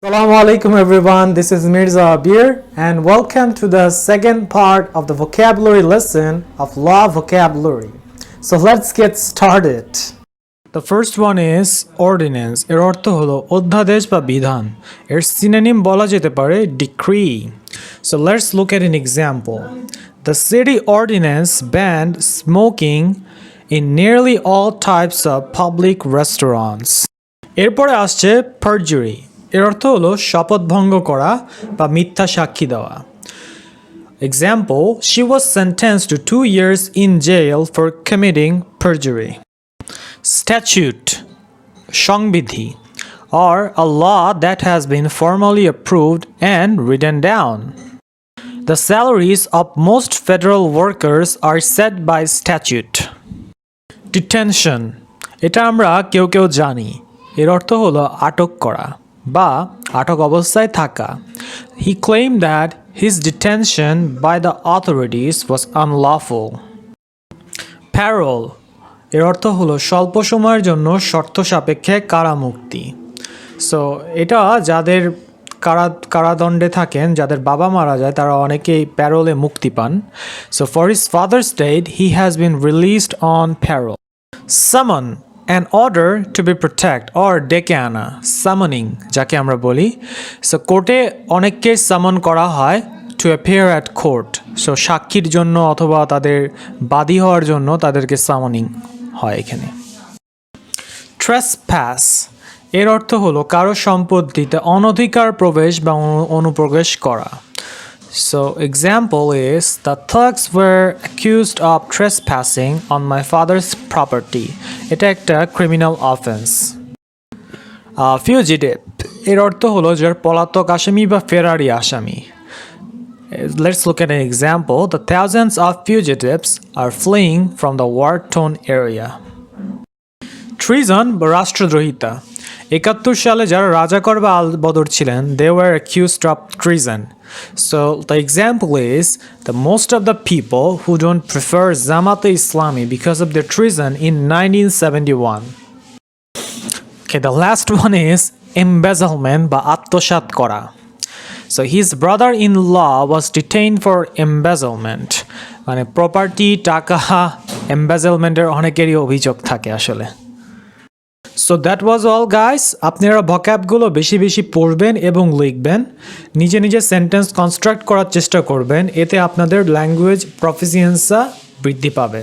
Assalamu alaikum everyone, this is Mirza Abir and welcome to the second part of the vocabulary lesson of law vocabulary. So let's get started. The first one is ordinance. এর অর্থ হলো অধ্যাদেশ বা বিধান। এর synonym বলা যেতে পারে decree. So let's look at an example. The city ordinance banned smoking in nearly all types of public restaurants. এরপরে আসছে perjury. এর অর্থ হলো শপথ ভঙ্গ করা বা মিথ্যা সাক্ষী দেওয়া। Example, she was sentenced to 2 years in jail for committing perjury. Statute, সংবিধি, or a law that has been formally approved and written down. The salaries of most federal workers are set by statute. Detention, এটা আমরা কেউ কেউ জানি। এর অর্থ হলো আটক করা বা আটক অবস্থায় থাকা। He claimed that his detention by the authorities was unlawful. Parole, এর অর্থ হলো স্বল্প সময়ের জন্য শর্ত সাপেক্ষে কারামুক্তি। সো এটা যাদের কারাদণ্ডে থাকেন, যাদের বাবা মারা যায়, তারা অনেকেই প্যারোলে মুক্তি পান। So for his father's death, he has been released on parole. Summon, an order to be protect or ডেকে আনা, summoning যাকে আমরা বলি। সো কোর্টে অনেককে সামন করা হয় to appear at court. So সাক্ষীর জন্য অথবা তাদের বাদী হওয়ার জন্য তাদেরকে সামনিং হয় এখানে। Trespass, এর অর্থ হলো কারো সম্পত্তিতে অনধিকার প্রবেশ বা অনুপ্রবেশ করা। So example is, the thugs were accused of trespassing on my father's property. এটা একটা criminal offense. Fugitive, এর অর্থ হলো যার পলাতক আসামি বা ফেরারি আসামি। Let's look at an example. The thousands of fugitives are fleeing from the war-torn area. Treason বা রাষ্ট্রদ্রোহিতা, 71 সালে যারা রাজাকর বা আলবদর ছিলেন, they were accused of treason. So the example is, the most of the people who don't prefer Jamaat-e-Islami because of their treason in 1971. Okay, the last one is embezzlement বা আত্মসাৎ করা. So his brother-in-law was detained for embezzlement. মানে property, টাকা, embezzlement-এর অনেকেরই অভিযোগ থাকে আসলে। So that was all guys. আপনারা ভোক্যাবগুলো বেশি বেশি পড়বেন এবং লিখবেন। নিজে নিজে সেন্টেন্স কনস্ট্রাক্ট করার চেষ্টা করবেন। এতে আপনাদের ল্যাঙ্গুয়েজ প্রফিসিয়েন্সি বৃদ্ধি পাবে।